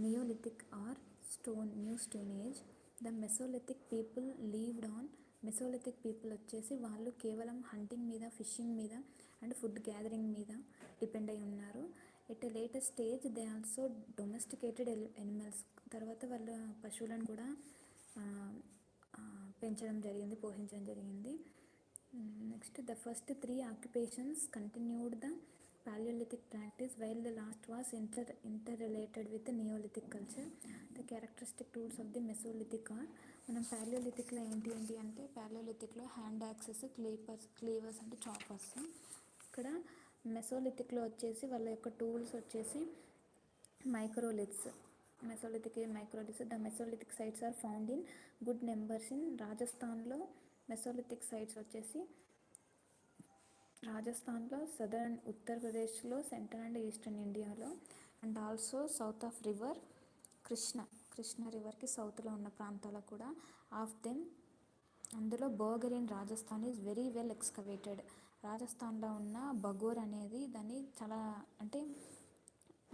Neolithic or New Stone Age. The Mesolithic people lived on. Mesolithic people వచ్చేసి వాళ్ళు కేవలం hunting మీద, fishing మీద అండ్ ఫుడ్ గ్యాదరింగ్ మీద డిపెండ్ అయి ఉన్నారు. At a latest stage they also domesticated animals. తర్వాత వాళ్ళ పశువులను కూడా పెంచడం జరిగింది, పోషించడం జరిగింది. Next, the first 3 occupations continued the Paleolithic practice while the last was interrelated with the Neolithic culture. The characteristic tools of the Mesolithic are, మనం ప్యాలియోలిథిక్లో ఏంటి అంటే ప్యాలియోలిథిక్లో హ్యాండ్ యాక్సెస్, క్లీవర్స్ అంటే చాపర్స్. ఇక్కడ మెసోలిథిక్లో వచ్చేసి వాళ్ళ యొక్క టూల్స్ వచ్చేసి microliths. Mesolithic microliths. The mesolithic sites are found in good numbers in రాజస్థాన్లో. మెసోలిథిక్ సైట్స్ వచ్చేసి రాజస్థాన్లో, సదర్న్ ఉత్తరప్రదేశ్లో, సెంట్రల్ అండ్ ఈస్టర్న్ ఇండియాలో and also south of river Krishna రివర్కి సౌత్లో ఉన్న ప్రాంతాల్లో కూడా. ఆఫ్ దెమ్, అందులో Bagor in Rajasthan is very well excavated. రాజస్థాన్లో ఉన్న బగోర్ అనేది దాన్ని చాలా అంటే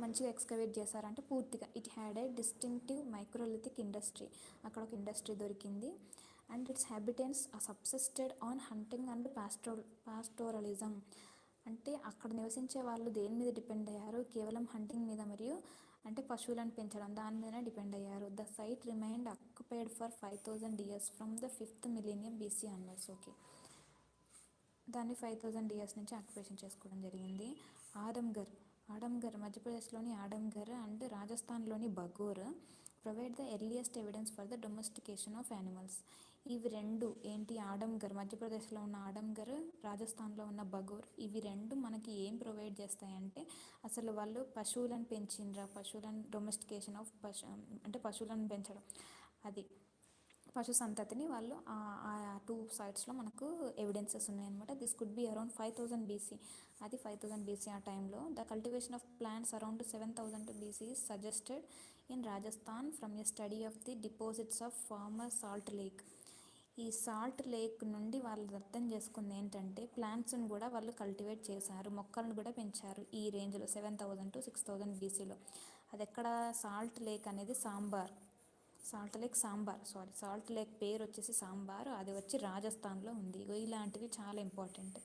మంచిగా ఎక్స్కవేట్ చేశారంటే పూర్తిగా. It had a distinctive microlithic industry. అక్కడ ఒక ఇండస్ట్రీ దొరికింది. And its habitants subsisted on hunting and pastoralism. అంటే అక్కడ నివసించే వాళ్ళు దేని మీద డిపెండ్ అయ్యారు? కేవలం హంటింగ్ మీద మరియు అంటే పశువులను పెంచడం దాని మీదనే డిపెండ్ అయ్యారు. The site remained occupied for 5000 years from the 5th millennium BC onwards. Okay, దాన్ని 5000 years నుంచి ఆక్యుపేషన్ చేసుకోవడం జరిగింది. ఆడమ్ఘర్ మధ్యప్రదేశ్లోని ఆడమ్ఘర్ అండ్ రాజస్థాన్లోని Bagor provide the earliest evidence for the domestication of animals. ఇవి రెండు ఏంటి? ఆడమ్ఘర్ మధ్యప్రదేశ్లో ఉన్న ఆడమ్ఘర్, రాజస్థాన్లో ఉన్న బగోర్, ఇవి రెండు మనకి ఏం ప్రొవైడ్ చేస్తాయంటే అసలు వాళ్ళు పశువులను పెంచిండ్రా, పశువులను డొమెస్టికేషన్ ఆఫ్ అంటే పశువులను పెంచడం, అది పశు సంతతిని వాళ్ళు ఆ 2 sites మనకు ఎవిడెన్సెస్ ఉన్నాయన్నమాట. This could be around 5000 BC. అది 5000 BC ఆ టైంలో. The cultivation of plants around 7000 BC is suggested in Rajasthan from a study of the deposits of former salt lake. ఈ సాల్ట్ లేక్ నుండి వాళ్ళు అర్థం చేసుకుంది ఏంటంటే ప్లాంట్స్ని కూడా వాళ్ళు కల్టివేట్ చేశారు, మొక్కలను కూడా పెంచారు ఈ రేంజ్లో 7000 to 6000 BCలో. అది ఎక్కడ? సాల్ట్ లేక్ అనేది సాల్ట్ లేక్ పేరు వచ్చేసి సాంబార్, అది వచ్చి రాజస్థాన్లో ఉంది. ఇలాంటివి చాలా important.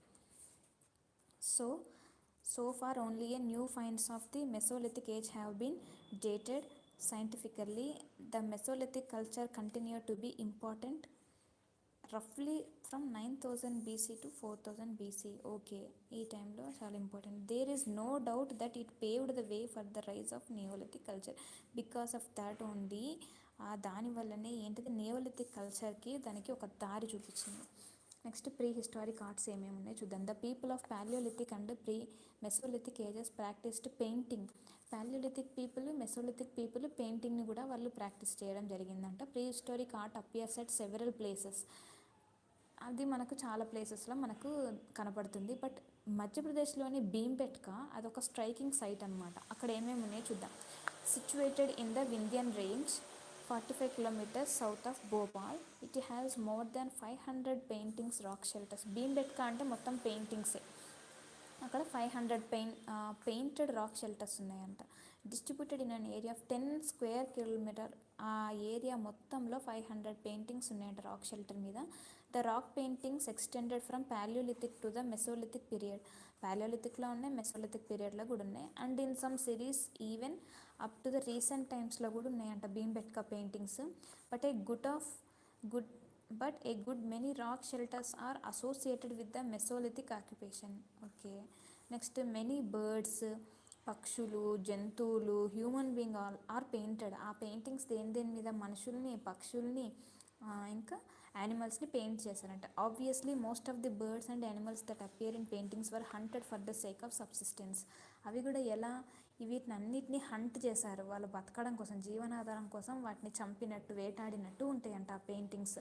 So far only a new finds of the mesolithic age have been dated scientifically. The mesolithic culture continue to be important రఫ్లీ from 9000 BC to 4000 BC. Okay, ఈ టైంలో చాలా important. There is no doubt that it paved the way for the rise of neolithic culture. Because of that only, దానివల్లనే ఏంటిది neolithic కల్చర్కి దానికి ఒక దారి చూపించింది. నెక్స్ట్, ప్రీ హిస్టారిక్ ఆర్ట్స్ ఏమేమి ఉన్నాయి చూద్దాం. The people of paleolithic and pre mesolithic ages practised painting. Paleolithic people, mesolithic people పెయింటింగ్ని కూడా వాళ్ళు ప్రాక్టీస్ చేయడం జరిగిందంట. Prehistoric art appears at several places. అది మనకు చాలా ప్లేసెస్లో మనకు కనపడుతుంది. బట్ మధ్యప్రదేశ్లోని భీంబెట్కా అదొక స్ట్రైకింగ్ సైట్ అనమాట. అక్కడ ఏమేమి ఉన్నాయో చూద్దాం. Situated in the Vindhyan range 45 kilometers south of Bhopal, it has more than 500 paintings, rock shelters. Bhimbetka అంటే మొత్తం పెయింటింగ్సే. అక్కడ 500 పెయింటెడ్ రాక్ షెల్టర్స్ ఉన్నాయంట. Distributed in an area of 10 square kilometer. ఆ ఏరియా మొత్తంలో 500 పెయింటింగ్స్ ఉన్నాయంట రాక్ షెల్టర్ మీద. The rock paintings extended from paleolithic to the mesolithic period. పాలియోలిథిక్లో ఉన్నాయి, మెసోలిథిక్ పీరియడ్లో కూడా ఉన్నాయి. And in some series even up to the recent టైమ్స్లో కూడా ఉన్నాయంట Bhimbetka paintings. But a good many rock shelters are associated with the Mesolithic occupation. Okay, next, many birds, పక్షులు, జంతువులు, హ్యూమన్ బీయింగ్ ఆర్ పెయింటెడ్. ఆ పెయింటింగ్స్ దేని మీద? మనుషుల్ని, పక్షుల్ని, ఇంకా యానిమల్స్ని పెయింట్ చేశారంట. Obviously most of the birds and animals that appear in paintings were haunted for the sake of subsistence. అవి కూడా ఎలా? వీటిని అన్నిటినీ హంట్ చేశారు, వాళ్ళు బతకడం కోసం, జీవనాధారం కోసం వాటిని చంపినట్టు, వేటాడినట్టు ఉంటాయంట ఆ పెయింటింగ్స్.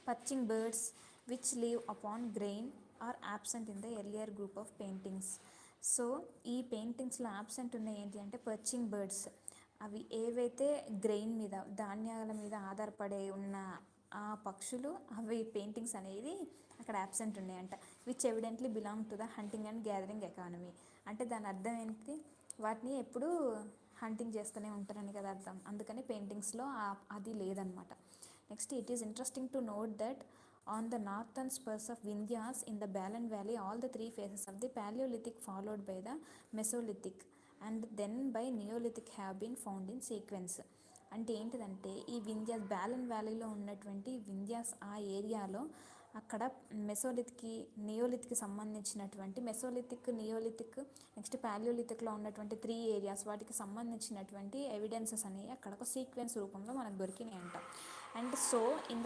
Perching birds which live upon grain are absent in the earlier group of paintings. So ఈ పెయింటింగ్స్లో యాబ్సెంట్ ఉన్నాయి ఏంటి అంటే పర్చింగ్ బర్డ్స్. అవి ఏవైతే గ్రెయిన్ మీద, ధాన్యాల మీద ఆధారపడే ఉన్న ఆ పక్షులు, అవి పెయింటింగ్స్ అనేది అక్కడ యాబ్సెంట్ ఉన్నాయంట. Which evidently belong to the hunting and gathering economy. అంటే దాని అర్థం ఏంటి? వాటిని ఎప్పుడు హంటింగ్ చేస్తూనే ఉంటారని కదా అర్థం, అందుకని పెయింటింగ్స్లో అది లేదనమాట. Next it is interesting to note that on the northern spurs of Vindhyas in the Balan Valley, all the three phases of the Paleolithic followed by the Mesolithic and then by Neolithic have been found in sequence. అంటే ఏంటిదంటే ఈ వింధ్యాస్ బ్యాలన్ వ్యాలీలో ఉన్నటువంటి వింధ్యాస్ ఆ ఏరియాలో అక్కడ మెసోలిత్కి నియోలిత్కి సంబంధించినటువంటి Mesolithic, neolithic, next పాలియోలిథిక్లో ఉన్నటువంటి 3 ఏరియాస్ వాటికి సంబంధించినటువంటి ఎవిడెన్సెస్ అనేవి అక్కడ ఒక సీక్వెన్స్ రూపంలో మనకు దొరికినాయి అంట. And so in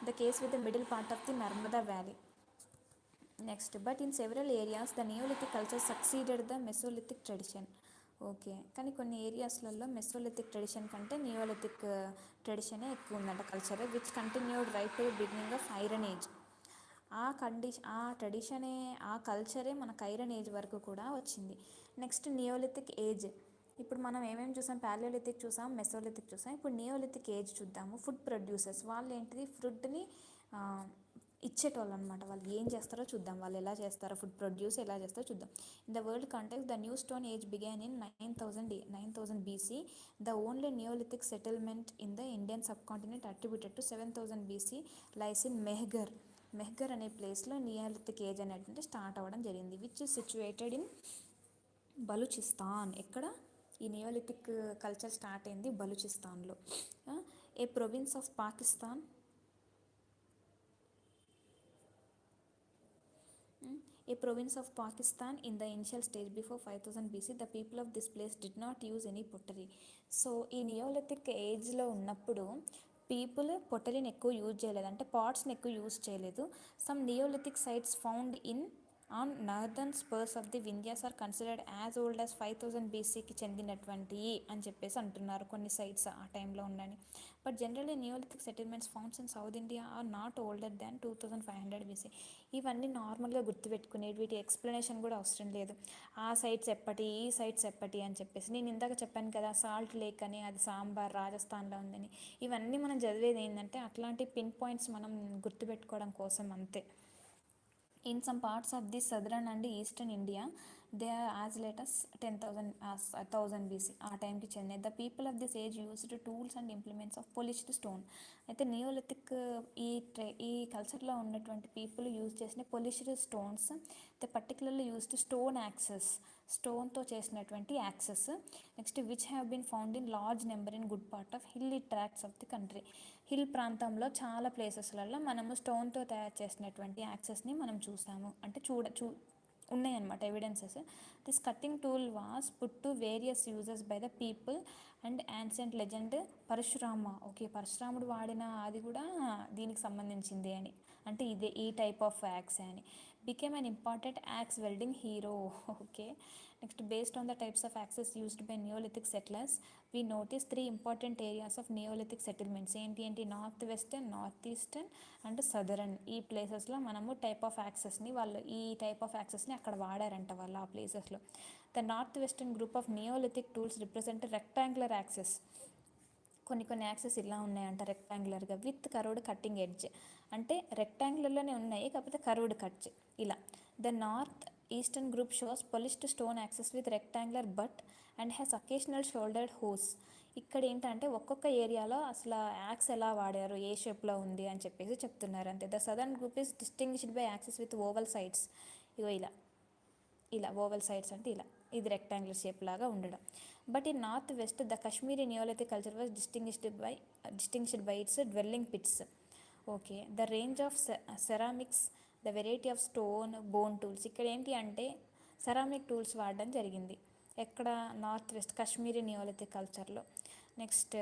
the case with the middle part of the Narmada Valley. Next, but in several areas the Neolithic culture succeeded the Mesolithic tradition. Okay, కానీ కొన్ని ఏరియాస్లలో మెసోలిథిక్ ట్రెడిషన్ కంటే నియోలిథిక్ ట్రెడిషనే ఎక్కువ ఉందంట culture, which continued right to beginning of iron age. ఆ ట్రెడిషనే, ఆ కల్చరే మనకు iron age వరకు కూడా వచ్చింది. Next neolithic age. ఇప్పుడు మనం ఏమేమి చూసాం, పాలియోలిథిక్ చూసాం, మెసోలిథిక్ చూసాం, ఇప్పుడు నియోలిథిక్ ఏజ్ చూద్దాము. ఫుడ్ ప్రొడ్యూసర్స్ వాళ్ళు ఏంటిది, ఫుడ్ని ఇచ్చేటోళ్ళు అనమాట. వాళ్ళు ఏం చేస్తారో చూద్దాం, వాళ్ళు ఎలా చేస్తారో, ఫుడ్ ప్రొడ్యూస్ ఎలా చేస్తారో చూద్దాం. In the world context the new stone age began in 9000 BC. The only neolithic settlement in the Indian subcontinent attributed to 7000 BC lies in Mehrgarh అనే ప్లేస్లో నియోలిథిక్ ఏజ్ అనేటువంటి స్టార్ట్ అవ్వడం జరిగింది, which is situated in Balochistan. ఎక్కడ ఈ neolithic culture start అయింది, బలూచిస్తాన్లో. A province of Pakistan, a province of Pakistan in the initial stage before 5000 BC. The people of this place did not use any pottery. So ఈ neolithic ఏజ్లో ఉన్నప్పుడు people పొటరీని ఎక్కువ use చేయలేదు, అంటే పాట్స్ని ఎక్కువ యూజ్ చేయలేదు. Some neolithic sites found in on northern spurs of the Vindhyas are considered as old as 5000 BCకి చెందినటువంటి అని చెప్పేసి అంటున్నారు కొన్ని సైట్స్ ఆ టైంలో ఉండని. But generally neolithic settlements founds in south India are not older than 2500 BC. ఇవన్నీ నార్మల్గా గుర్తుపెట్టుకునేవి, వీటి ఎక్స్ప్లెనేషన్ కూడా అవసరం లేదు. ఆ సైట్స్ ఎప్పటి, ఈ సైట్స్ ఎప్పటి అని చెప్పేసి. నేను ఇందాక చెప్పాను కదా సాల్ట్ లేక్ అని, అది సాంబార్ రాజస్థాన్లో ఉందని. ఇవన్నీ మనం చదివేది ఏంటంటే అట్లాంటి పిన్ పాయింట్స్ మనం గుర్తుపెట్టుకోవడం కోసం అంతే. In some parts of the southern and eastern India, they are as late as 10,000 BC. ఆ టైంకి చెందిన the people of this age used tools and implements of polished stone. అయితే నియోలిథిక్ ఈ కల్చర్లో ఉన్నటువంటి పీపుల్ యూజ్ చేసిన polished stones, the particularly used stone axes, స్టోన్తో చేసినటువంటి యాక్సెస్. Next which have been found in large number in good part of hilly tracts of the country. Hill ప్రాంతంలో చాలా ప్లేసెస్లలో మనము స్టోన్తో తయారు చేసినటువంటి యాక్సెస్ని మనం చూసాము, అంటే ఉన్నాయన్నమాట evidences. This cutting tool was put to various uses by the people and ancient legend Parashurama. Okay, పరశురాముడు వాడిన అది కూడా దీనికి సంబంధించింది అని, అంటే ఇదే ఈ టైప్ ఆఫ్ యాక్స్ అని. became an important axe welding hero. Okay, next, based on the types of axes used by Neolithic settlers, we notice 3 important areas of Neolithic settlements. ఏంటి north western, north eastern and southern. ఈ ప్లేసెస్లో మనము type of యాక్సెస్ని ఈ type of యాక్సెస్ని అక్కడ వాడారంట వాళ్ళు ఆ ప్లేసెస్లో. The north western group of neolithic tools represent rectangular axes. కొన్ని యాక్సెస్ ఇలా ఉన్నాయంట రెక్టాంగులర్గా విత్ కర్వ్డ్ కట్టింగ్ ఎడ్జ్, అంటే రెక్టాంగులర్లోనే ఉన్నాయి కాకపోతే కర్వ్డ్ కట్స్ ఇలా. The north eastern group shows polished stone axes with rectangular but and has occasional shouldered hoes. ఇక్కడ ఏంటంటే ఒక్కొక్క ఏరియాలో అసలు యాక్స్ ఎలా వాడారు, ఏ షేప్లో ఉంది అని చెప్పేసి చెప్తున్నారు అంతే. The southern group is distinguished by axes with oval sides. ఇగో ఇలా ఓవల్ సైడ్స్ అంటే ఇలా, ఇది రెక్టాంగులర్ షేప్ లాగా ఉండడం. But in north west the Kashmiri neolithic culture was distinguished by its dwelling pits. Okay, the range of ceramics, the variety of stone bone tools. ఇక్కడ ఏంటి అంటే సెరామిక్ టూల్స్ వాడడం జరిగింది ఎక్కడ, నార్త్ వెస్ట్ కాశ్మీరీ నియోలిథిక్ కల్చర్లో. Next,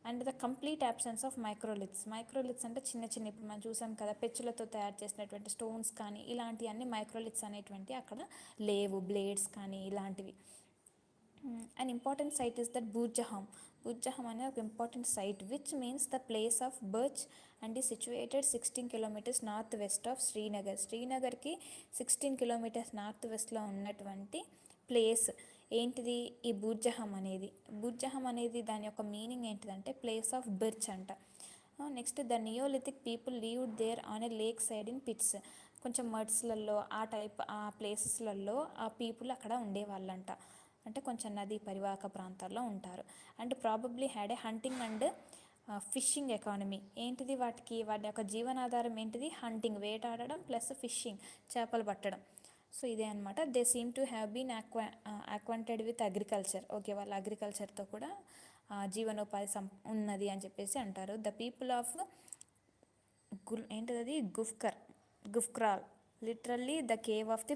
and the complete absence of microliths అంటే చిన్న ఇప్పుడు మనం చూసాం కదా పెచ్చులతో తయారు చేసినటువంటి స్టోన్స్ కానీ ఇలాంటివన్నీ మైక్రోలిత్స్ అనేటువంటి అక్కడ లేవు, బ్లేడ్స్ కానీ ఇలాంటివి. And important site is that Burzahom అనే ఒక important site which means the place of birth and ఈ situated 16 kilometers north west of శ్రీనగర్కి 16 kilometers నార్త్ వెస్ట్లో ఉన్నటువంటి ప్లేస్ ఏంటిది ఈ బూర్జహాం అనేది దాని యొక్క మీనింగ్ ఏంటిదంటే ప్లేస్ ఆఫ్ బర్చ్ అంట. Next, the neolithic people lived there on a lake side in pits. కొంచెం మడ్స్లలో ఆ ప్లేసెస్లలో ఆ పీపుల్ అక్కడ ఉండేవాళ్ళంట. అంటే కొంచెం నది పరివాహక ప్రాంతాల్లో ఉంటారు. And probably had a hunting and fishing economy. ఏంటిది వాటి యొక్క జీవనాధారం ఏంటిది? హంటింగ్, వేటాడడం, ప్లస్ ఫిషింగ్, చేపలు పట్టడం. సో ఇదే అనమాట. They seem to have been acquainted with agriculture. Okay, వాళ్ళ అగ్రికల్చర్తో కూడా జీవనోపాధి ఉన్నది అని చెప్పేసి అంటారు. ద పీపుల్ ఆఫ్ ఏంటిది Gufkral, literally the cave of the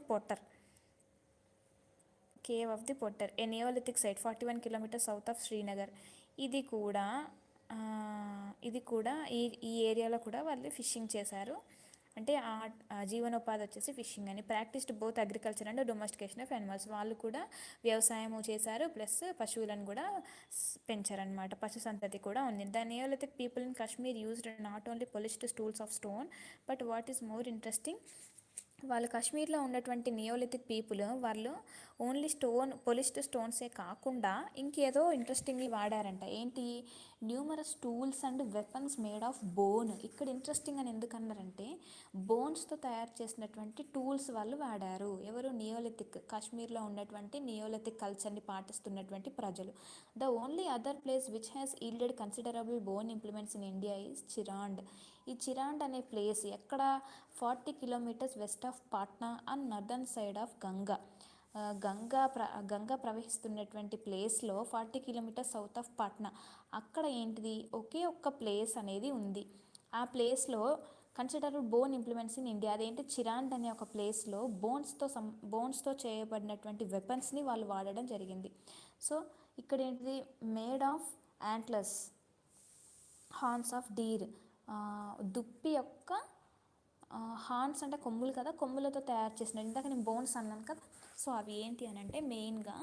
potter, a neolithic site 41 kilometres south of Srinagar. ఇది కూడా ఆ, ఇది కూడా ఈ ఏరియాలో కూడా వాళ్ళు ఫిషింగ్ చేశారు. అంటే ఆ జీవనోపాధి వచ్చేసి ఫిషింగ్ అని. Practised both agriculture and domestication of animals. వాళ్ళు కూడా వ్యవసాయము చేశారు, ప్లస్ పశువులను కూడా పెంచారనమాట. పశు సంతతి కూడా ఉంది. The neolithic people in Kashmir used not only polished stools of stone but what is more interesting, వాళ్ళు కాశ్మీర్లో ఉన్నటువంటి నియోలిథిక్ పీపుల్ వాళ్ళు ఓన్లీ పొలిష్డ్ స్టోన్సే కాకుండా ఇంకేదో ఇంట్రెస్టింగ్లీ వాడారంట. ఏంటి? Numerous tools and weapons made of bone. ఇక్కడ ఇంట్రెస్టింగ్ అని ఎందుకన్నారంటే బోన్స్తో తయారు చేసినటువంటి టూల్స్ వాళ్ళు వాడారు. ఎవరు? నియోలిథిక్, కాశ్మీర్లో ఉన్నటువంటి నియోలిథిక్ కల్చర్ని పాటిస్తున్నటువంటి ప్రజలు. The only other place which has yielded considerable bone implements in India is Chirand. ఈ చిరాండ్ అనే ప్లేస్ ఎక్కడ? 40 kilometres west of Patna and northern side of Ganga. Ganga ప్రవహిస్తున్నటువంటి ప్లేస్లో 40 కిలోమీటర్స్ సౌత్ ఆఫ్ పాట్నా, అక్కడ ఏంటిది? ఒకే ఒక్క ప్లేస్ అనేది ఉంది. ఆ ప్లేస్లో considerable bone implements in India. అదేంటి? చిరాండ్ అనే ఒక ప్లేస్లో బోన్స్తో చేయబడినటువంటి వెపన్స్ని వాళ్ళు వాడడం జరిగింది. సో ఇక్కడ ఏంటిది? Made of antlers, horns of deer, దుప్పి యొక్క హార్న్స్ అంటే కొమ్ములు కదా, కొమ్ములతో తయారు చేసిన, ఇందాక నేను బోన్స్ అన్నాను కదా, సో అవి ఏంటి అని అంటే మెయిన్గా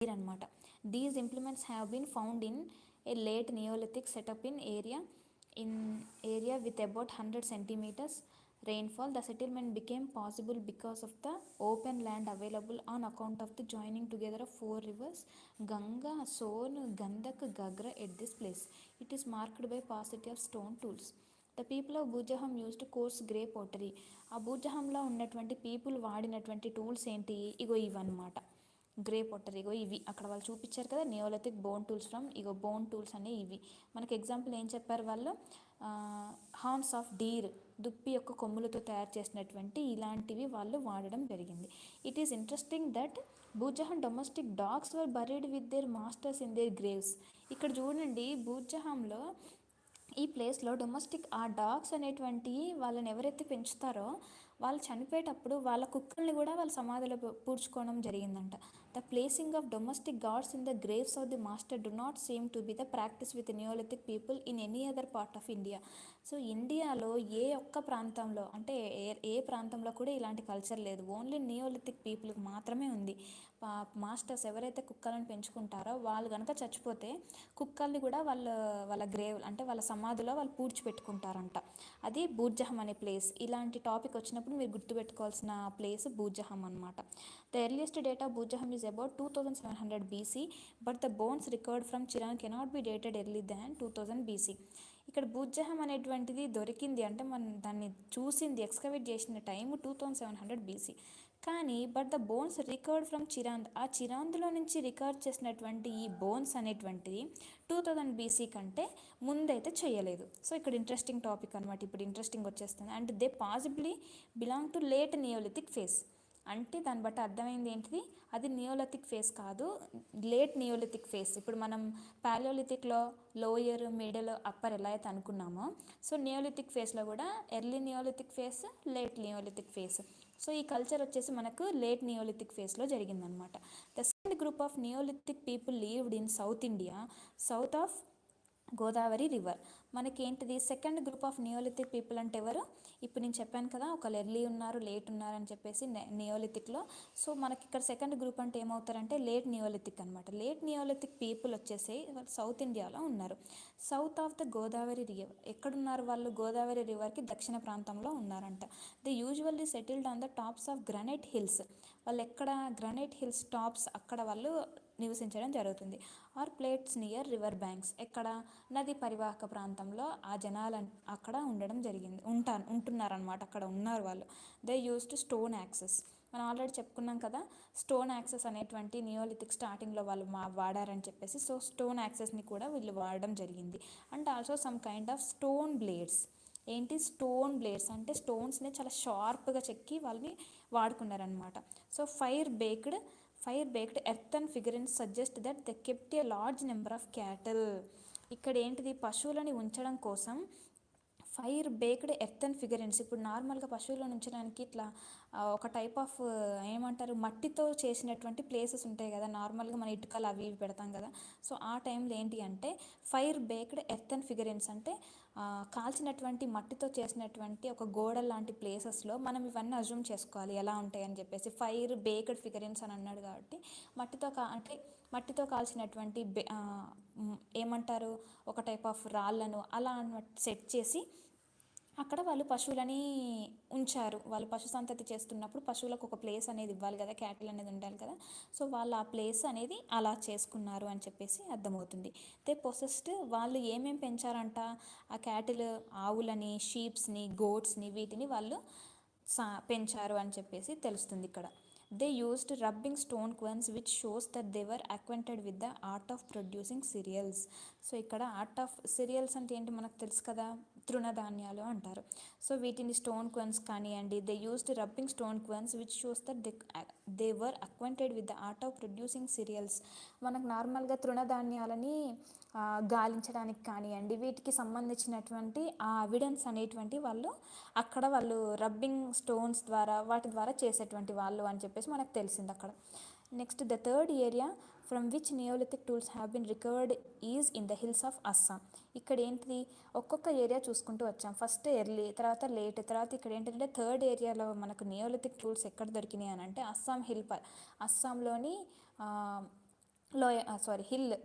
డీర్ అనమాట. These implements have been found in a late neolithic setup in area with about 100 centimeters rainfall. The settlement became possible because of the open land available on account of the joining together of 4 rivers Ganga, Son, Gandak, Gagra at this place. It is marked by paucity of stone tools. The people of Burzahom used coarse grey pottery. ఆ భూజహంలో ఉన్నటువంటి people వాడినటువంటి tools ఏంటి? ఇగో ఇవన్నమాట, grey పొట్టరీ. ఇగో ఇవి అక్కడ వాళ్ళు చూపించారు కదా, neolithic bone tools from, ego bone tools అనే ఇవి. మనకి ఎగ్జాంపుల్ ఏం చెప్పారు వాళ్ళు? హార్న్స్ ఆఫ్ డీర్, దుప్పి యొక్క కొమ్ములతో తయారు చేసినటువంటి ఇలాంటివి వాళ్ళు వాడడం జరిగింది. It is interesting that Burzahom domestic dogs were buried with their masters in their graves. ఇక్కడ చూడండి, భూజహాంలో ఈ ప్లేస్లో డొమెస్టిక్ ఆ డాగ్స్ అనేటువంటి వాళ్ళని ఎవరైతే పెంచుతారో వాళ్ళు చనిపోయేటప్పుడు వాళ్ళ కుక్కల్ని కూడా వాళ్ళ సమాధిలో పూడ్చుకోవడం జరిగిందంట. The placing of domestic gods in the graves of the master do not seem to be the practice with neolithic people in any other part of India. So ఇండియాలో ఏ ఒక్క ప్రాంతంలో అంటే ఏ ప్రాంతంలో కూడా ఇలాంటి కల్చర్ లేదు, ఓన్లీ నియోలిథిక్ పీపుల్కి మాత్రమే ఉంది. మాస్టర్స్ ఎవరైతే కుక్కలను పెంచుకుంటారో వాళ్ళు కనుక చచ్చిపోతే కుక్కల్ని కూడా వాళ్ళ గ్రేవ్ అంటే వాళ్ళ సమాధిలో వాళ్ళు పూడ్చిపెట్టుకుంటారంట. అది భూజహం అనే ప్లేస్. ఇలాంటి టాపిక్ వచ్చినప్పుడు మీరు గుర్తుపెట్టుకోవాల్సిన ప్లేస్ భూజహం అనమాట. The earliest date of Burzahom is about 2700 BC, but the bones recovered from Chirand cannot be dated early than 2000 BC. ఇక్కడ భూజహం అనేటువంటిది దొరికింది అంటే మనం దాన్ని చూసింది, ఎక్స్కవేట్ చేసిన టైం 2700 BC. కానీ but the bones recovered from Chirand, ఆ చిరాంద్లో నుంచి రికవర్ చేసినటువంటి ఈ బోన్స్ అనేటువంటిది 2000 BC కంటే ముందైతే చేయలేదు. సో ఇక్కడ ఇంట్రెస్టింగ్ టాపిక్ అనమాట, ఇప్పుడు ఇంట్రెస్టింగ్ వచ్చేస్తుంది. And they possibly belong to late neolithic face. అంటే దాన్ని బట్టి అర్థమైంది ఏంటిది? అది నియోలిథిక్ ఫేస్ కాదు, లేట్ నియోలిథిక్ ఫేస్. ఇప్పుడు మనం పాలియోలిథిక్లో లోయర్, మిడిల్, అప్పర్ ఎలా అయితే అనుకున్నామో, సో నియోలిథిక్ ఫేస్లో కూడా early neolithic face, late neolithic face. So ఈ కల్చర్ వచ్చేసి మనకు లేట్ నియోలిథిక్ ఫేస్లో జరిగిందనమాట. The second group of neolithic people లీవ్డ్ in south India, south of Godavari river. మనకి ఏంటిది? Second group of neolithic people అంటే ఎవరు? ఇప్పుడు నేను చెప్పాను కదా, ఒకళ్ళు ఎర్లీ ఉన్నారు, లేట్ ఉన్నారు అని చెప్పేసి నియోలిథిక్లో. సో మనకి ఇక్కడ సెకండ్ గ్రూప్ అంటే ఏమవుతారంటే లేట్ నియోలిథిక్ అనమాట. లేట్ నియోలిథిక్ పీపుల్ వచ్చేసి సౌత్ ఇండియాలో ఉన్నారు, south of the Godavari river. ఎక్కడున్నారు వాళ్ళు? గోదావరి రివర్కి దక్షిణ ప్రాంతంలో ఉన్నారంట. They usually settled on the tops of granite hills. వాళ్ళు ఎక్కడ? గ్రానైట్ హిల్స్ టాప్స్, అక్కడ వాళ్ళు నివసించడం జరుగుతుంది. Or plates near river banks, ఎక్కడ? నది పరివాహక ప్రాంతంలో ఆ జనాలు అక్కడ ఉండడం జరిగింది, ఉంటున్నారనమాట, అక్కడ ఉన్నారు వాళ్ళు. They used stone access. మనం ఆల్రెడీ చెప్పుకున్నాం కదా, స్టోన్ యాక్సెస్ అనేటువంటి నియోలిథిక్ స్టార్టింగ్లో వాళ్ళు వాడారని చెప్పేసి. సో స్టోన్ యాక్సెస్ని కూడా వీళ్ళు వాడడం జరిగింది. And also some kind of stone blades. ఏంటి స్టోన్ బ్లేడ్స్ అంటే స్టోన్స్ని చాలా షార్ప్గా చెక్కి వాళ్ళని వాడుకున్నారనమాట. So fire baked earthen figurines suggest that the kept a large number of cattle. ఇక్కడ ఏంటిది, పశువులని ఉంచడం కోసం ఫైర్ బేక్డ్ ఎర్తన్ ఫిగరెన్స్. ఇప్పుడు నార్మల్గా పశువులను ఉంచడానికి ఇట్లా ఒక టైప్ ఆఫ్ ఏమంటారు, మట్టితో చేసినటువంటి ప్లేసెస్ ఉంటాయి కదా, నార్మల్గా మన ఇటుకలు అవి ఇవి పెడతాం కదా. సో ఆ టైంలో ఏంటి అంటే ఫైర్ బేక్డ్ ఎర్తన్ ఫిగరెన్స్ అంటే కాల్చినటువంటి మట్టితో చేసినటువంటి ఒక గోడ లాంటి ప్లేసెస్లో మనం ఇవన్నీ అజ్యూమ్ చేసుకోవాలి ఎలా ఉంటాయని చెప్పేసి. ఫైర్ బేక్డ్ ఫిగరెన్స్ అని అన్నాడు కాబట్టి అంటే మట్టితో కాల్చినటువంటి ఏమంటారు, ఒక టైప్ ఆఫ్ రాళ్ళను అలా సెట్ చేసి అక్కడ వాళ్ళు పశువులని ఉంచారు. వాళ్ళు పశు సంతతి చేస్తున్నప్పుడు పశువులకు ఒక ప్లేస్ అనేది ఇవ్వాలి కదా, క్యాటిల్ అనేది ఉండాలి కదా. సో వాళ్ళు ఆ ప్లేస్ అనేది అలా చేసుకున్నారు అని చెప్పేసి అర్థమవుతుంది. దే పొసెస్డ్, వాళ్ళు ఏమేమి పెంచారంట, ఆ క్యాటిల్ ఆవులని, షీప్స్ని, గోట్స్ని, వీటిని వాళ్ళు పెంచారు అని చెప్పేసి తెలుస్తుంది ఇక్కడ. They used rubbing stone querns which shows that they were acquainted with the art of producing cereals. So ఇక్కడ ఆర్ట్ ఆఫ్ సిరియల్స్ అంటే ఏంటి మనకు తెలుసు కదా, తృణధాన్యాలు అంటారు. సో వీటిని స్టోన్ క్వన్స్ కానివ్వండి, they used rubbing stone querns which shows that they were acquainted with the art of producing cereals. మనకు నార్మల్గా తృణధాన్యాలని గాలించడానికి కానివ్వండి, వీటికి సంబంధించినటువంటి ఆ ఎవిడెన్స్ అనేటువంటి వాళ్ళు అక్కడ వాళ్ళు రబ్బింగ్ స్టోన్స్ ద్వారా వాటి ద్వారా చేసేటువంటి వాళ్ళు అని చెప్పేసి మనకు తెలిసింది అక్కడ. Next the third area from which neolithic tools have been recovered is in the hills of Assam. ఇక్కడ ఏంటిది, ఒక్కొక్క ఏరియా చూసుకుంటూ వచ్చాం. ఫస్ట్ ఎర్లీ, తర్వాత లేట్, తర్వాత ఇక్కడ ఏంటంటే థర్డ్ ఏరియాలో మనకు నియోలిథిక్ టూల్స్ ఎక్కడ దొరికినాయి అని అంటే అస్సాంలోని హిల్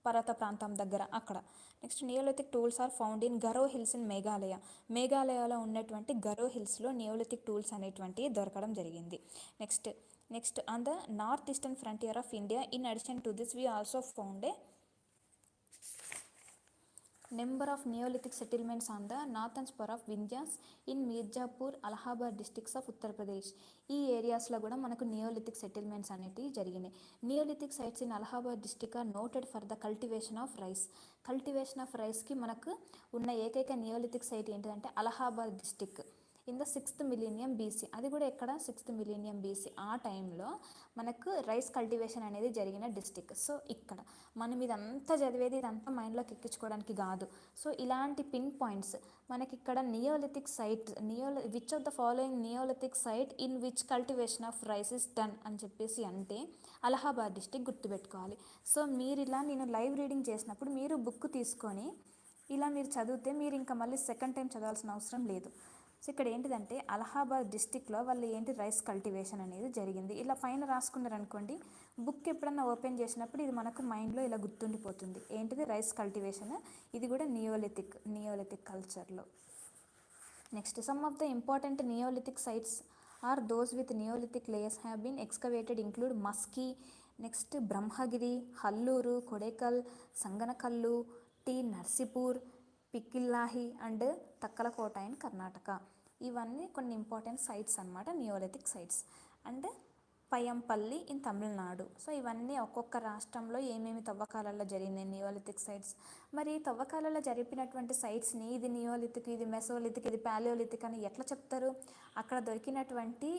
పర్వత ప్రాంతం దగ్గర అక్కడ. Next neolithic tools are found in Garo hills in మేఘాలయలో ఉన్నటువంటి గరో హిల్స్లో నియోలిథిక్ టూల్స్ అనేటువంటివి దొరకడం జరిగింది. Next on the north eastern frontier of India in addition to this we also found a number of neolithic settlements on the northern spur of Vindhyas in Mirzapur, Allahabad districts of Uttar Pradesh. ఈ ఏరియాస్లో కూడా మనకు నియోలిథిక్ సెటిల్మెంట్స్ అనేవి జరిగినాయి. Neolithic sites in Allahabad district are noted for the cultivation of rice. Cultivation of రైస్కి మనకు ఉన్న ఏకైక నియోలిథిక్ సైట్ ఏంటంటే Allahabad district in the 6th millennium BC. అది కూడా ఎక్కడ 6th millennium BC. ఆ టైంలో మనకు రైస్ కల్టివేషన్ అనేది జరిగిన డిస్ట్రిక్ట్. సో ఇక్కడ మనం ఇదంతా చదివేది ఇదంతా మైండ్లోకి ఎక్కించుకోవడానికి కాదు. సో ఇలాంటి పిన్ పాయింట్స్ మనకి ఇక్కడ neolithic site, which of the following neolithic site in which cultivation of rice is done అని చెప్పేసి అంటే అలహాబాద్ డిస్ట్రిక్ట్ గుర్తుపెట్టుకోవాలి. సో మీరు ఇలా నేను లైవ్ రీడింగ్ చేసినప్పుడు మీరు బుక్ తీసుకొని ఇలా మీరు చదివితే మీరు ఇంకా మళ్ళీ సెకండ్ టైం చదవాల్సిన అవసరం లేదు. సో ఇక్కడ ఏంటిదంటే అలహాబాద్ డిస్టిక్లో వాళ్ళు ఏంటి రైస్ కల్టివేషన్ అనేది జరిగింది. ఇలా పైన రాసుకున్నారనుకోండి, బుక్ ఎప్పుడన్నా ఓపెన్ చేసినప్పుడు ఇది మనకు మైండ్లో ఇలా గుర్తుండిపోతుంది. ఏంటిది రైస్ కల్టివేషన్, ఇది కూడా నియోలిథిక్ కల్చర్లో. Next some of the important neolithic sites are those with neolithic layers have been excavated include Maski, next Brahmagiri, Hallur, Kodekal, Sanganakallu, T Narsipur, Piklihal and Takkalakota in Karnataka. ఇవన్నీ కొన్ని ఇంపార్టెంట్ సైట్స్ అన్నమాట, neolithic sites. And Paiyampalli in Tamil Nadu. So ఇవన్నీ ఒక్కొక్క రాష్ట్రంలో ఏమేమి తవ్వకాలలో జరిగినాయి నియోలిథిక్ సైట్స్. మరి తవ్వకాలలో జరిపినటువంటి సైట్స్ని ఇది నియోలిథిక్, ఇది మెసోలిథిక్, ఇది పాలియోలిథిక్ అని ఎట్లా చెప్తారు? అక్కడ దొరికినటువంటి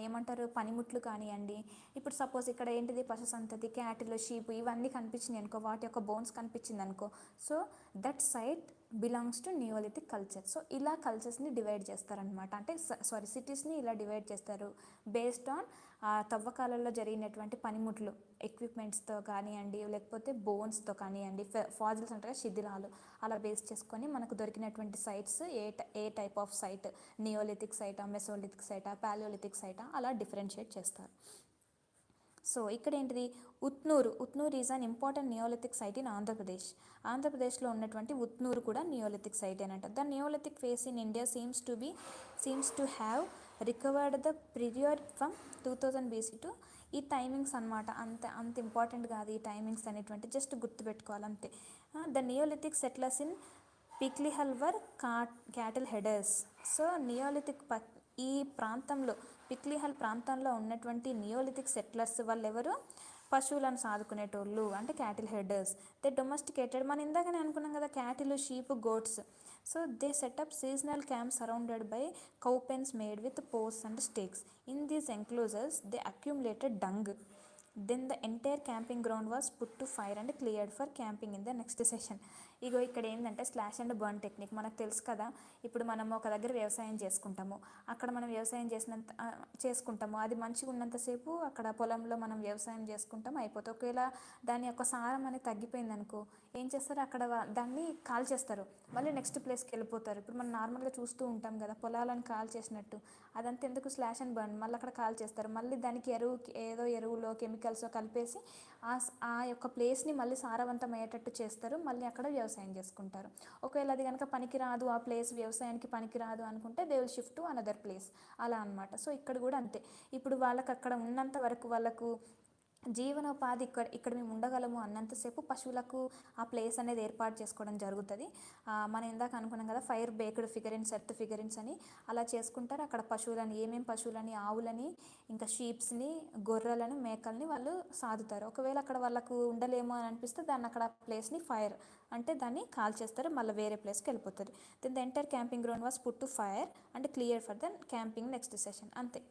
ఏమంటారు పనిముట్లు కానివ్వండి. ఇప్పుడు సపోజ్ ఇక్కడ ఏంటిది పశు సంతతి, క్యాటిల్, షీప్ ఇవన్నీ కనిపించినాయి అనుకో, వాటి యొక్క బోన్స్ కనిపించింది అనుకో, so that site belongs to neolithic culture. So ఇలా కల్చర్స్ని డివైడ్ చేస్తారనమాట. అంటే సిటీస్ని ఇలా డివైడ్ చేస్తారు బేస్డ్ ఆన్ తవ్వకాలలో జరిగినటువంటి పనిముట్లు, ఎక్విప్మెంట్స్తో కానివ్వండి, లేకపోతే బోన్స్తో కానివ్వండి, ఫాజిల్స్ అంటారు శిథిలాలు, అలా బేస్ చేసుకొని మనకు దొరికినటువంటి sites a type of site, neolithic సైటా, మెసోలిథిక్ సైటా, పాలియోలిథిక్ సైటా అలా డిఫరెన్షియేట్ చేస్తారు. సో ఇక్కడ ఏంటిది Utnur is an important neolithic site in ఆంధ్రప్రదేశ్లో ఉన్నటువంటి ఉత్నూరు కూడా నియోలిథిక్ సైట్ అనట. The neolithic phase in India seems to have recovered the period from 2000 BC to. ఈ టైమింగ్స్ అనమాట, అంత ఇంపార్టెంట్ కాదు ఈ టైమింగ్స్ అనేటువంటి, జస్ట్ గుర్తుపెట్టుకోవాలి అంతే. The neolithic settlers in Piklihal were cattle herders. So neolithic ఈ ప్రాంతంలో పిక్లీహల్ ప్రాంతంలో ఉన్నటువంటి నియోలిథిక్ సెటిలర్స్ వాళ్ళు ఎవరు? పశువులను సాదుకునేటోళ్ళు, అంటే క్యాటిల్ హెడర్స్. దే డొమెస్టికేటెడ్, మనం ఇందాకనే అనుకున్నాం కదా, cattle, sheep, goats. So they setup seasonal camps surrounded by cow pens made with pose and స్టేక్స్. In these enclosures they accumulated dung. Then the entire camping ground was put to fire and cleared for camping in the next session. ఇగో ఇక్కడ ఏంటంటే slash and burn technique మనకు తెలుసు కదా. ఇప్పుడు మనం ఒక దగ్గర వ్యవసాయం చేసుకుంటాము, అక్కడ మనం వ్యవసాయం చేసుకుంటాము, అది మంచిగా ఉన్నంతసేపు అక్కడ పొలంలో మనం వ్యవసాయం చేసుకుంటాం, అయిపోతుంది. ఒకవేళ దాని యొక్క సారం అనేది తగ్గిపోయింది అనుకో, ఏం చేస్తారు, అక్కడ దాన్ని కాల్ చేస్తారు, మళ్ళీ నెక్స్ట్ ప్లేస్కి వెళ్ళిపోతారు. ఇప్పుడు మనం నార్మల్గా చూస్తూ ఉంటాం కదా, పొలాలను కాల్ చేసినట్టు. అదంతా ఎందుకు? Slash and burn. మళ్ళీ అక్కడ కాల్ చేస్తారు, మళ్ళీ దానికి ఏదో ఎరువులో కెమికల్స్ కలిపేసి ఆ యొక్క ప్లేస్ని మళ్ళీ సారవంతం అయ్యేటట్టు చేస్తారు, మళ్ళీ అక్కడ వ్యవసాయం చేసుకుంటారు. ఒకవేళ అది కనుక పనికిరాదు, ఆ ప్లేస్ వ్యవసాయానికి పనికిరాదు అనుకుంటే they will shift to another place, అలా అనమాట. సో ఇక్కడ కూడా అంతే. ఇప్పుడు వాళ్ళకి అక్కడ ఉన్నంత వరకు వాళ్ళకు జీవనోపాధి ఇక్కడ మేము ఉండగలము అన్నంతసేపు పశువులకు ఆ ప్లేస్ అనేది ఏర్పాటు చేసుకోవడం జరుగుతుంది. మనం ఇందాక అనుకున్నాం కదా, fire baked figurines, earth figurines అని, అలా చేసుకుంటారు. అక్కడ పశువులని, ఏమేమి పశువులని, ఆవులని, ఇంకా షీప్స్ని, గొర్రెలను, మేకల్ని వాళ్ళు సాదుతారు. ఒకవేళ అక్కడ వాళ్ళకు ఉండలేమో అని అనిపిస్తే దాన్ని అక్కడ ప్లేస్ని ఫైర్ అంటే దాన్ని కాల్ చేస్తారు, మళ్ళీ వేరే ప్లేస్కి వెళ్ళిపోతారు. Then the entire camping ground was put to fire and clear for the camping next session. అంతే,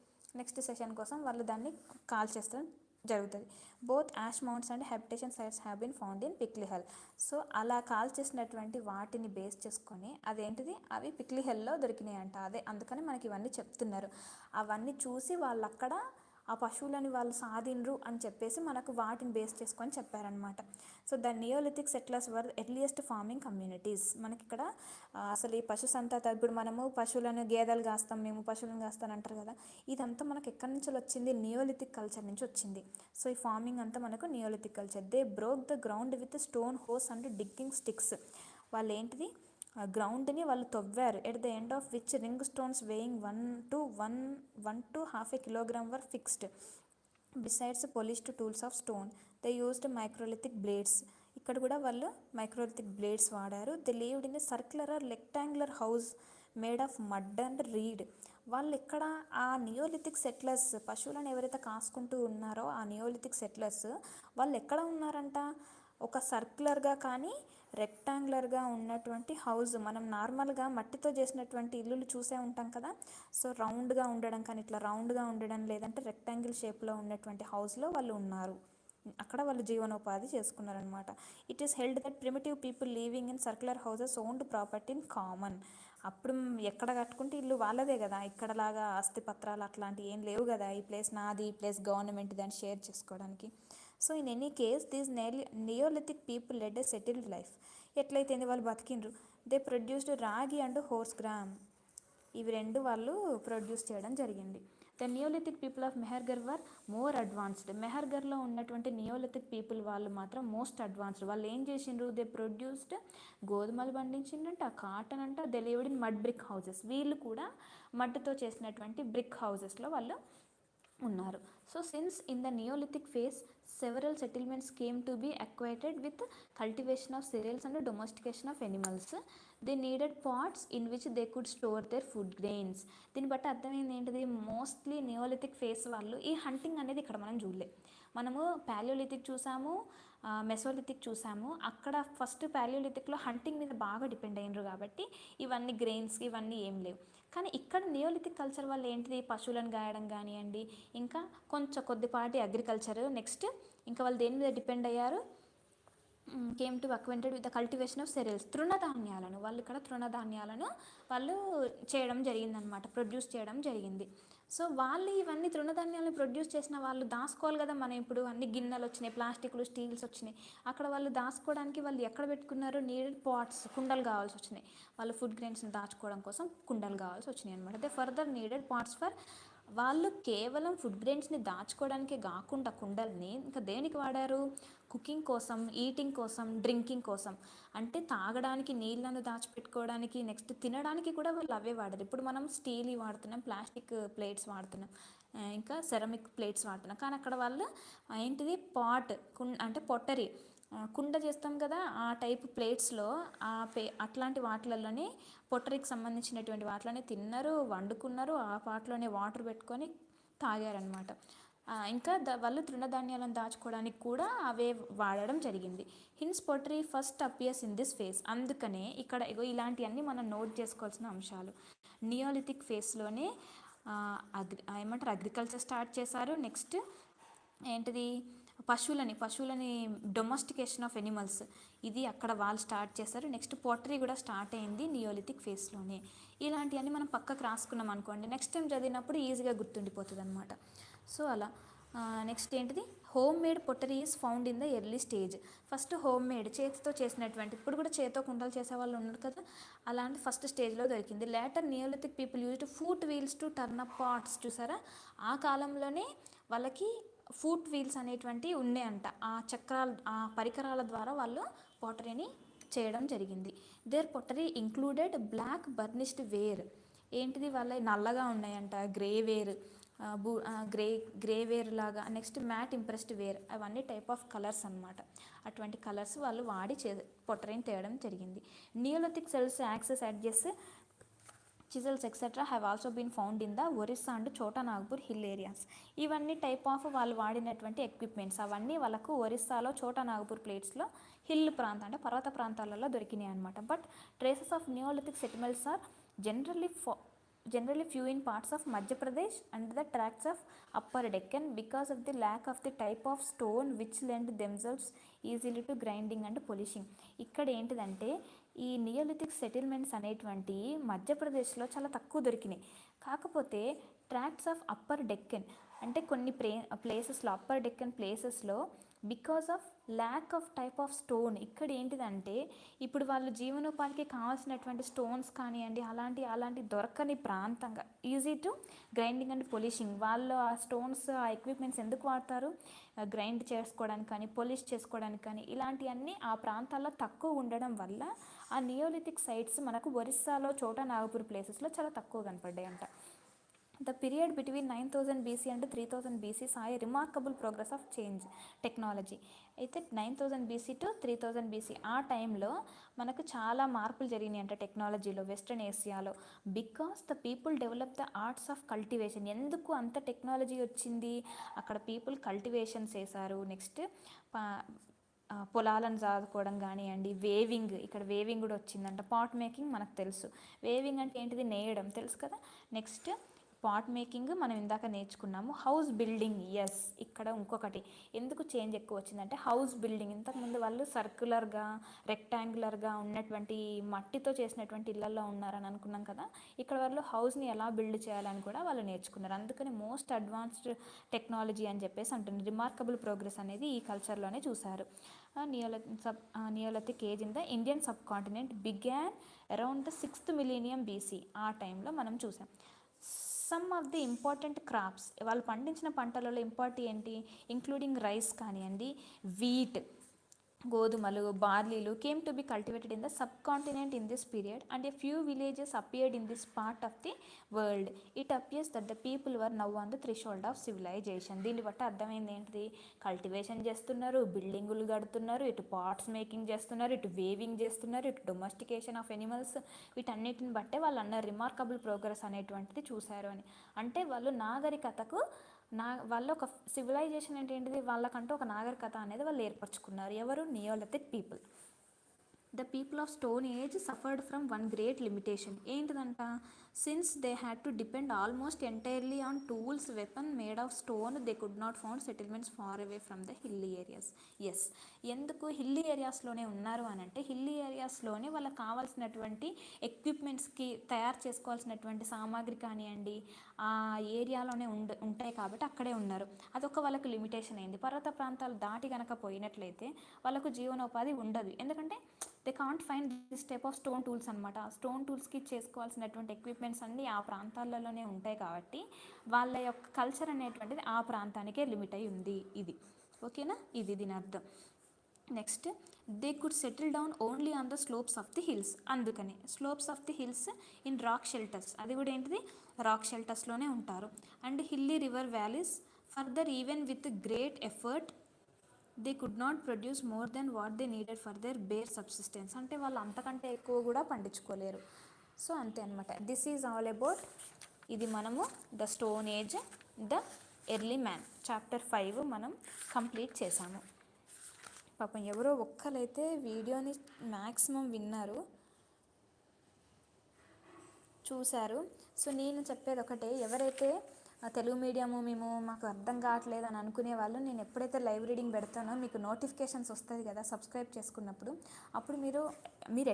నెక్స్ట్ సెషన్ కోసం వాళ్ళు దాన్ని కాల్ చేస్తారు జరుగుతుంది. Both ash mounds and habitation sites have been found in Piklihal. So అలా కాల్ చేసినటువంటి వాటిని బేస్ చేసుకొని అదేంటిది, అవి పిక్లీహల్లో దొరికినాయి అంట. అదే అందుకని మనకి ఇవన్నీ చెప్తున్నారు. అవన్నీ చూసి వాళ్ళు అక్కడ ఆ పశువులని వాళ్ళు సాధిండ్రు అని చెప్పేసి మనకు వాటిని బేస్ చేసుకొని చెప్పారనమాట. So the neolithic settlers were earliest farming communities. మనకి ఇక్కడ అసలు ఈ పశు సంతత, ఇప్పుడు మనము పశువులను, గేదెలు కాస్తాం, మేము పశువులను కాస్తాను అంటారు కదా, ఇదంతా మనకు ఎక్కడి నుంచి వచ్చింది? నియోలిథిక్ కల్చర్ నుంచి వచ్చింది. సో ఈ ఫార్మింగ్ అంతా మనకు neolithic culture. They broke the ground with stone hoes and digging sticks. వాళ్ళు ఏంటిది, గ్రౌండ్ని వాళ్ళు తవ్వారు. At the end of which ring stones weighing 1 to half a kilogram were fixed. Besides polished tools of stone, they used microlithic blades. ఇక్కడ కూడా వాళ్ళు microlithic blades వాడారు. They lived in a circular or rectangular house made of mud and reed. వాళ్ళు ఇక్కడ ఆ neolithic settlers, పశువులను ఎవరైతే కాసుకుంటూ ఉన్నారో ఆ నియోలిథిక్ సెటిలర్స్ వాళ్ళు ఎక్కడ ఉన్నారంట? ఒక సర్క్యులర్గా కానీ రెక్టాంగులర్గా ఉన్నటువంటి హౌస్. మనం నార్మల్గా మట్టితో చేసినటువంటి ఇల్లులు చూసే ఉంటాం కదా. సో రౌండ్గా ఉండడం, కానీ ఇట్లా రౌండ్గా ఉండడం, లేదంటే రెక్టాంగిల్ షేప్లో ఉన్నటువంటి హౌస్లో వాళ్ళు ఉన్నారు. అక్కడ వాళ్ళు జీవనోపాధి చేసుకున్నారనమాట. It is held that primitive people living in circular houses owned property in common. అప్పుడు ఎక్కడ కట్టుకుంటే ఇల్లు వాళ్ళదే కదా, ఇక్కడలాగా ఆస్తి పత్రాలు అట్లాంటివి ఏం లేవు కదా, ఈ ప్లేస్ నాది, ఈ ప్లేస్ గవర్నమెంట్, దాన్ని షేర్ చేసుకోవడానికి. So in any case these neolithic people led a settled life. ఎట్లయితే వాళ్ళు బతికిండ్రు. They produced ragi and horse gram. ఇవి రెండు వాళ్ళు ప్రొడ్యూస్ చేయడం జరిగింది. The neolithic people of Mehrgarh were more advanced. మెహర్గర్లో ఉన్నటువంటి నియోలిథిక్ పీపుల్ వాళ్ళు మాత్రం మోస్ట్ అడ్వాన్స్డ్. వాళ్ళు ఏం చేసిండ్రు? దే ప్రొడ్యూస్డ్, గోధుమలు పండించిండంట, కాటన్ అంట. They lived in mud brick houses. వీళ్ళు కూడా మట్టితో చేసినటువంటి బ్రిక్ హౌసెస్లో వాళ్ళు ఉన్నారు. So since in the neolithic phase several settlements came to be acquainted with cultivation of cereals and domestication of animals. They needed pots in which they could store their food grains. దీన్ని బట్టి అర్థమైంది ఏంటిది, mostly neolithic face వాళ్ళు ఈ hunting అనేది ఇక్కడ మనం చూడలే. మనము పాలియోలిథిక్ చూసాము, మెసోలిథిక్ చూసాము. అక్కడ ఫస్ట్ పాలియోలిథిక్లో హంటింగ్ మీద బాగా డిపెండ్ అయినరు కాబట్టి ఇవన్నీ గ్రెయిన్స్ ఇవన్నీ ఏం లేవు. కానీ ఇక్కడ నియోలిథిక్ కల్చర్ వల్ల ఏంటిది, పశువులను గాయడం కానివ్వండి, ఇంకా కొంచెం కొద్దిపాటి అగ్రికల్చర్. నెక్స్ట్ ఇంకా వాళ్ళు దేని మీద డిపెండ్ అయ్యారు? Came to acquainted with the cultivation of cereals. తృణధాన్యాలను వాళ్ళు ఇక్కడ తృణధాన్యాలను వాళ్ళు చేయడం జరిగిందనమాట, ప్రొడ్యూస్ చేయడం జరిగింది. సో వాళ్ళు ఇవన్నీ తృణధాన్యాలను ప్రొడ్యూస్ చేసిన వాళ్ళు దాచుకోవాలి కదా. మనం ఇప్పుడు అన్ని గిన్నెలు వచ్చినాయి, ప్లాస్టిక్లు, స్టీల్స్ వచ్చినాయి, అక్కడ వాళ్ళు దాచుకోవడానికి వాళ్ళు ఎక్కడ పెట్టుకున్నారు? నీడెడ్ పాట్స్, కుండలు కావాల్సి వచ్చినాయి. వాళ్ళు ఫుడ్ గ్రెయిన్స్ని దాచుకోవడం కోసం కుండలు కావాల్సి వచ్చినాయి అనమాట. They further needed pots for, వాళ్ళు కేవలం ఫుడ్ గ్రెయిన్స్ని దాచుకోవడానికే కాకుండా కుండల్ని ఇంకా దేనికి వాడారు? కుకింగ్ కోసం, ఈటింగ్ కోసం, డ్రింకింగ్ కోసం. అంటే తాగడానికి, నీళ్ళను దాచిపెట్టుకోవడానికి, నెక్స్ట్ తినడానికి కూడా వాళ్ళు అవే వాడారు. ఇప్పుడు మనం స్టీల్ వాడుతున్నాం, ప్లాస్టిక్ ప్లేట్స్ వాడుతున్నాం, ఇంకా సెరమిక్ ప్లేట్స్ వాడుతున్నాం. కానీ అక్కడ వాళ్ళు ఏంటిది, పాట్, అంటే పొట్టరీ, కుండ చేస్తాం కదా, ఆ టైప్ ప్లేట్స్లో అట్లాంటి వాటిలలోనే, పొట్టరీకి సంబంధించినటువంటి వాటిలోనే తిన్నారు, వండుకున్నారు. ఆ పాట్లోనే వాటర్ పెట్టుకొని తాగారనమాట. ఇంకా వాళ్ళు తృణధాన్యాలను దాచుకోవడానికి కూడా అవే వాడడం జరిగింది. Hence pottery first appears in this phase. అందుకనే ఇక్కడ ఇలాంటివన్నీ మనం నోట్ చేసుకోవాల్సిన అంశాలు. నియోలిథిక్ ఫేస్లోనే ఏమంటారు అగ్రికల్చర్ స్టార్ట్ చేశారు. నెక్స్ట్ ఏంటిది పశువులని డొమెస్టికేషన్ ఆఫ్ ఎనిమల్స్ ఇది అక్కడ వాళ్ళు స్టార్ట్ చేశారు. నెక్స్ట్ పోటరీ కూడా స్టార్ట్ అయింది నియోలిథిక్ ఫేస్లోనే. ఇలాంటివన్నీ మనం పక్కకు రాసుకున్నాం అనుకోండి, నెక్స్ట్ టైం చదివినప్పుడు ఈజీగా గుర్తుండిపోతుంది అనమాట. సో అలా నెక్స్ట్ ఏంటిది home made pottery is found in the early stage. First home made చేతితో చేసినటువంటి, ఇప్పుడు కూడా చేతితో కుండలు చేసే వాళ్ళు ఉన్నారు కదా, అలాంటి ఫస్ట్ స్టేజ్లో దొరికింది. Later neolithic people used foot wheels to turn up pots. చూసారా, ఆ కాలంలోనే వాళ్ళకి ఫూట్ వీల్స్ అనేటువంటివి ఉన్నాయంట. ఆ చక్రాలు ఆ పరికరాల ద్వారా వాళ్ళు పొటరీని చేయడం జరిగింది. Their pottery included black burnished ware. ఏంటిది వాళ్ళ నల్లగా ఉన్నాయంట, గ్రే వేర్, గ్రే వేర్ లాగా. నెక్స్ట్ మ్యాట్ ఇంప్రెస్డ్ వేర్, అవన్నీ టైప్ ఆఫ్ కలర్స్ అనమాట. అటువంటి కలర్స్ వాళ్ళు వాడి పొటరీని తేయడం జరిగింది. Neolithic celts axes adzes chisels etc. have also been found in the Orissa and Chota Nagpur hill areas. ఇవన్నీ టైప్ ఆఫ్ వాళ్ళు వాడినటువంటి ఎక్విప్మెంట్స్ అవన్నీ వాళ్ళకు ఒరిస్సాలో చోటా నాగ్పూర్ ప్లేట్స్లో హిల్ ప్రాంతం అంటే పర్వత ప్రాంతాలలో దొరికినాయి అనమాట. But traces of neolithic settlements are generally few in parts of Madhya Pradesh and the tracts of Upper Deccan because of the lack of the type of stone which lend themselves easily to grinding and polishing. ఇక్కడ ఏంటిదంటే ఈ neolithic settlements అనేటువంటి మధ్యప్రదేశ్లో చాలా తక్కువ దొరికినాయి. కాకపోతే tracts of upper Deccan అంటే కొన్ని ప్లేసెస్లో అప్పర్ డెక్కన్ ప్లేసెస్లో because of lack of type of stone. ఇక్కడ ఏంటిదంటే ఇప్పుడు వాళ్ళు జీవనోపాధికి కావాల్సినటువంటి స్టోన్స్ కానివ్వండి అలాంటి దొరకని ప్రాంతంగా ఈజీ టు గ్రైండింగ్ అండ్ పొలిషింగ్. వాళ్ళు ఆ స్టోన్స్ ఆ ఎక్విప్మెంట్స్ ఎందుకు వాడతారు, గ్రైండ్ చేసుకోవడానికి కానీ పొలిష్ చేసుకోవడానికి కానీ, ఇలాంటివన్నీ ఆ ప్రాంతాల్లో తక్కువ ఉండడం వల్ల ఆ నియోలిథిక్ సైట్స్ మనకు ఒరిస్సాలో చోటా నాగపూర్ ప్లేసెస్లో చాలా తక్కువ కనపడ్డాయి అంట. The period between 9000 BC and 3000 BC saw a remarkable progress of change technology. అయితే 9000 BC to 3000 BC ఆ టైంలో మనకు చాలా మార్పులు జరిగినాయి అంటే టెక్నాలజీలో వెస్ట్రన్ ఏషియాలో. Because the people develop the arts of cultivation. ఎందుకు అంత టెక్నాలజీ వచ్చింది, అక్కడ పీపుల్ కల్టివేషన్స్ చేశారు. నెక్స్ట్ పొలాలను చదువుకోవడం కానివ్వండి, వేవింగ్, ఇక్కడ వేవింగ్ కూడా వచ్చిందంట. పాట్ మేకింగ్ మనకు తెలుసు, వేవింగ్ అంటే ఏంటిది నేయడం తెలుసు కదా. నెక్స్ట్ పాట్ మేకింగ్ మనం ఇందాక నేర్చుకున్నాము. హౌస్ బిల్డింగ్, ఎస్ ఇక్కడ ఇంకొకటి ఎందుకు చేంజ్ ఎక్కువ వచ్చిందంటే హౌస్ బిల్డింగ్. ఇంతకుముందు వాళ్ళు సర్క్యులర్గా రెక్టాంగులర్గా ఉన్నటువంటి మట్టితో చేసినటువంటి ఇళ్లలో ఉన్నారని అనుకున్నాం కదా, ఇక్కడ వాళ్ళు హౌస్ని ఎలా బిల్డ్ చేయాలని కూడా వాళ్ళు నేర్చుకున్నారు. అందుకని మోస్ట్ అడ్వాన్స్డ్ టెక్నాలజీ అని చెప్పేసి అంటుంది. రిమార్కబుల్ ప్రోగ్రెస్ అనేది ఈ కల్చర్లోనే చూశారు. Neolithic age in the Indian sub continent began around the 6th millennium BC. ఆ టైంలో మనం చూసాం. Some of the important crops, వాళ్ళు పండించిన పంటలలో ఇంపార్టెంట్ ఏంటి, ఇంక్లూడింగ్ రైస్ కానివ్వండి, వీట్ గోధుమలు, బార్లీలు came to be cultivated in the subcontinent in this period and a few villages appeared in this part of the world. It appears that the people were now on the threshold of civilisation. దీన్ని బట్టి అర్థమైంది ఏంటిది, cultivation చేస్తున్నారు, బిల్డింగులు కడుతున్నారు, ఇటు pots making చేస్తున్నారు, ఇటు వేవింగ్ చేస్తున్నారు, ఇటు డొమెస్టికేషన్ ఆఫ్ ఎనిమల్స్, వీటన్నిటిని బట్టే వాళ్ళు అన్నారు రిమార్కబుల్ ప్రోగ్రెస్ అనేటువంటిది చూశారు అని. అంటే వాళ్ళు నాగరికతకు వాళ్ళ ఒక సివిలైజేషన్ ఏంటిది, వాళ్ళకంటూ ఒక నాగరికత అనేది వాళ్ళు ఏర్పరచుకున్నారు. ఎవరు, neolithic people. The people of stone age suffered from one great limitation. ఏంటిదంట, since they had to depend almost entirely on tools weapon made of stone they could not found settlements far away from the hilly areas. Yes, ఎందుకు hilly ఏరియాస్లోనే ఉన్నారు అని అంటే hilly ఏరియాస్లోనే వాళ్ళకి కావాల్సినటువంటి ఎక్విప్మెంట్స్కి తయారు చేసుకోవాల్సినటువంటి సామాగ్రి కానివ్వండి ఆ ఏరియాలోనే ఉంటాయి కాబట్టి అక్కడే ఉన్నారు. అదొక వాళ్ళకు లిమిటేషన్ అయింది. పర్వత ప్రాంతాలు దాటి కనుక పోయినట్లయితే వాళ్ళకు జీవనోపాధి ఉండదు. ఎందుకంటే they can't find this type of stone tools అనమాట. స్టోన్ టూల్స్కి చేసుకోవాల్సినటువంటి ఎక్విప్మెంట్స్ అన్నీ ఆ ప్రాంతాలలోనే ఉంటాయి కాబట్టి వాళ్ళ యొక్క కల్చర్ అనేటువంటిది ఆ ప్రాంతానికే లిమిట్ అయి ఉంది. ఇది ఓకేనా, ఇది దీని అర్థం. Next, they could settle down only on the slopes of the hills. అందుకని slopes of the hills in rock shelters, అది కూడా ఏంటిది రాక్ షెల్టర్స్లోనే ఉంటారు. And hilly river valleys. Further even with great effort they could not produce more than what they needed for their bare subsistence. అంటే వాళ్ళు అంతకంటే ఎక్కువ కూడా పండించుకోలేరు. సో అంతే అనమాట. దిస్ ఈజ్ ఆల్ అబౌట్, ఇది మనము the stone age the early man chapter 5 మనం కంప్లీట్ చేసాము. పాపం ఎవరో ఒక్కరైతే వీడియోని మ్యాక్సిమం విన్నారు, చూశారు. సో నేను చెప్పేది ఒకటే, ఎవరైతే తెలుగు మీడియము మాకు అర్థం కావట్లేదు అని అనుకునే వాళ్ళు, నేను ఎప్పుడైతే లైవ్ రీడింగ్ పెడతానో మీకు నోటిఫికేషన్స్ వస్తుంది కదా సబ్స్క్రైబ్ చేసుకున్నప్పుడు, అప్పుడు మీరు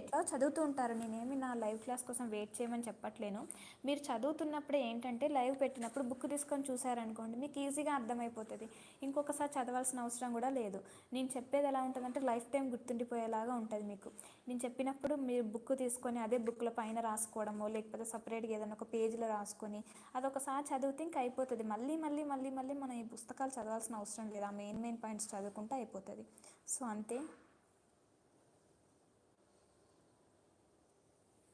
ఎట్లా చదువుతూ ఉంటారు. నేనేమి నా లైవ్ క్లాస్ కోసం వెయిట్ చేయమని చెప్పట్లేను. మీరు చదువుతున్నప్పుడే ఏంటంటే లైవ్ పెట్టినప్పుడు బుక్ తీసుకొని చూసారనుకోండి, మీకు ఈజీగా అర్థమైపోతుంది. ఇంకొకసారి చదవాల్సిన అవసరం కూడా లేదు. నేను చెప్పేది ఎలా ఉంటుందంటే లైఫ్ టైం గుర్తుండిపోయేలాగా ఉంటుంది మీకు. నేను చెప్పినప్పుడు మీరు బుక్ తీసుకొని అదే బుక్లో పైన రాసుకోవడమో, లేకపోతే సపరేట్గా ఏదైనా ఒక పేజీలో రాసుకొని అదొకసారి చదివితే ఇంకా అయిపోతుంది. మళ్ళీ మళ్ళీ మళ్ళీ మళ్ళీ మనం ఈ పుస్తకాలు చదవాల్సిన అవసరం లేదు. ఆ మెయిన్ పాయింట్స్ చదువుకుంటే అయిపోతుంది. సో అంతే.